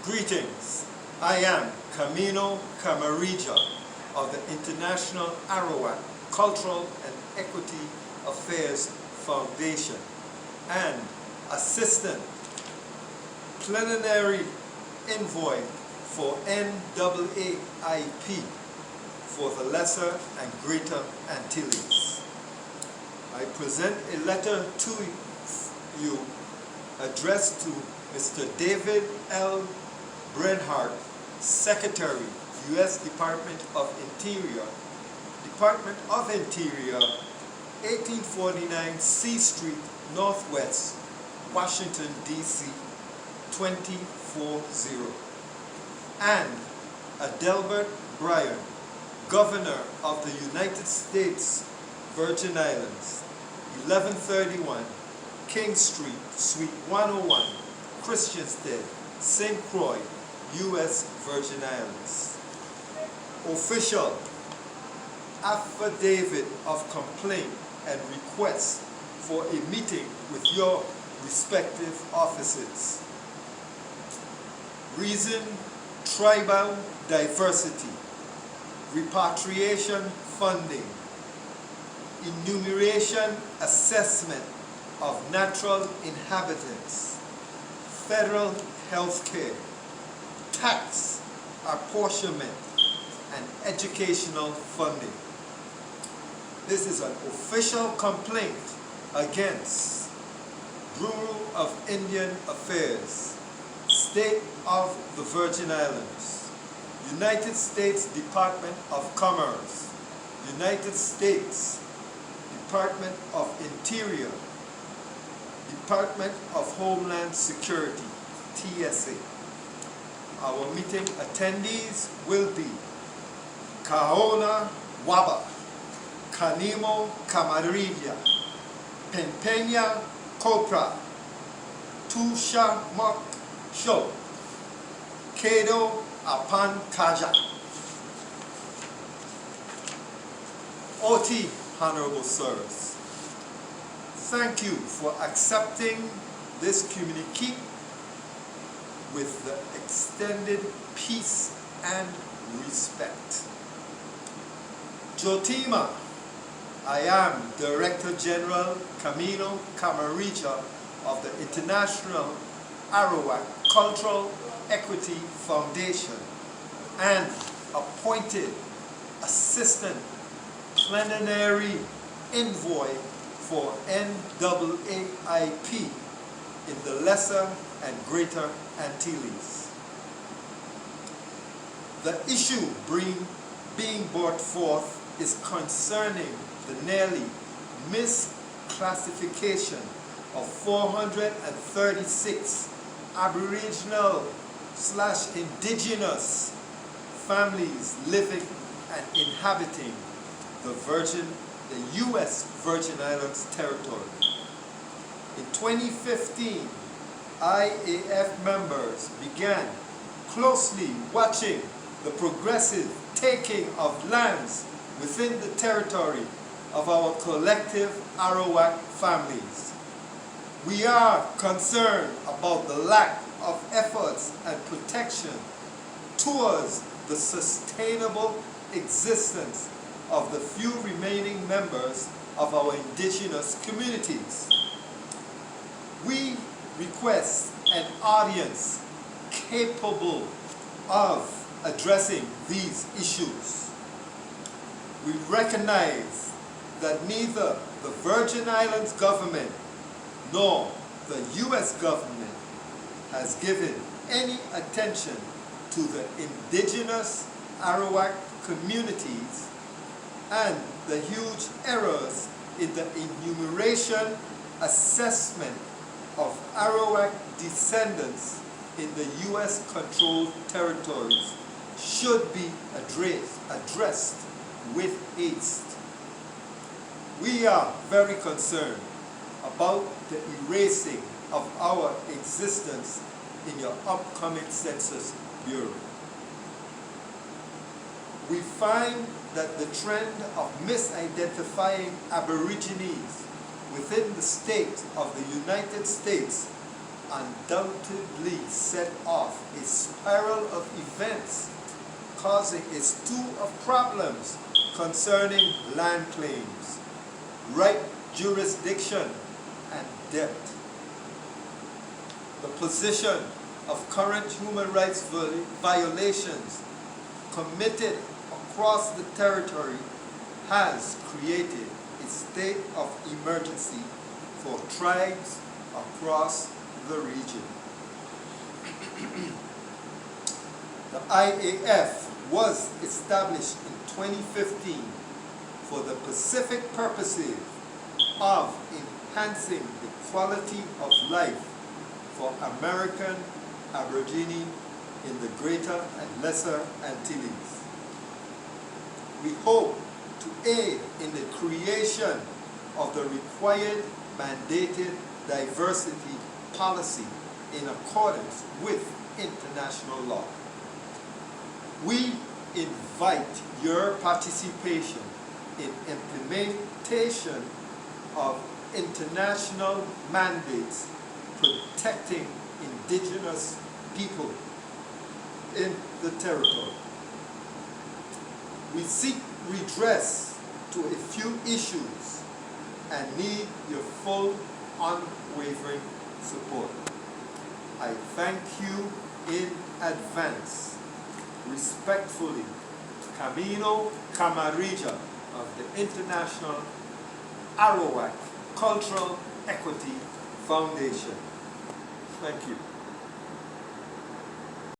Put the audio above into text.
Greetings. I am Camino Camarija of the International ARAWAK Cultural and Equity Affairs Foundation and Assistant Plenary Envoy for NAAIP for the Lesser and Greater Antilles. I present a letter to you addressed to Mr. David L. Brenhart, Secretary, U.S. Department of Interior, 1849 C Street, Northwest, Washington, D.C., 240. And Adelbert Bryan, Governor of the United States Virgin Islands, 1131 King Street, Suite 101, Christiansted, St. Croix, U.S. Virgin Islands. Official affidavit of complaint and request for a meeting with your respective offices. Reason: tribal diversity, repatriation funding, enumeration assessment of natural inhabitants, federal health care, tax apportionment, and educational funding. This is an official complaint against Bureau of Indian Affairs, State of the Virgin Islands, United States Department of Commerce, United States Department of Interior, Department of Homeland Security, TSA. Our meeting attendees will be Kaona Waba, Kanaimo Camarilla, Penpenya Kopra, Tusha Mak Sho, Kedo Apan Kaja. OT, Honorable Sirs, thank you for accepting this communique with the extended peace and respect. Jotima, I am Director General Camino Camarija of the International ARAWAK Cultural Equity Foundation and appointed Assistant Plenary Envoy for NAAIP in the Lesser and Greater Antilles. The issue being brought forth is concerning the nearly misclassification of 436 Aboriginal/Indigenous families living and inhabiting the U.S. Virgin Islands territory. In 2015, IAF members began closely watching the progressive taking of lands within the territory of our collective ARAWAK families. We are concerned about the lack of efforts and protection towards the sustainable existence of the few remaining members of our indigenous communities. We request an audience capable of addressing these issues. We recognize that neither the Virgin Islands government nor the U.S. government has given any attention to the indigenous ARAWAK communities and the huge errors in the enumeration assessment of ARAWAK descendants in the U.S. controlled territories should be addressed with haste. We are very concerned about the erasing of our existence in your upcoming Census Bureau. We find that the trend of misidentifying Aborigines within the state of the United States undoubtedly set off a spiral of events causing a stew of problems concerning land claims, right jurisdiction, and debt. The position of current human rights violations committed across the territory has created a state of emergency for tribes across the region. The IAF was established in 2015 for the specific purposes of enhancing the quality of life for American Aborigine in the Greater and Lesser Antilles. We hope to aid in the creation of the required mandated diversity policy in accordance with international law. We invite your participation in implementation of international mandates protecting indigenous people in the territory. We seek redress to a few issues and need your full, unwavering support. I thank you in advance. Respectfully, Camino Camarija of the International ARAWAK Cultural Equity Foundation. Thank you.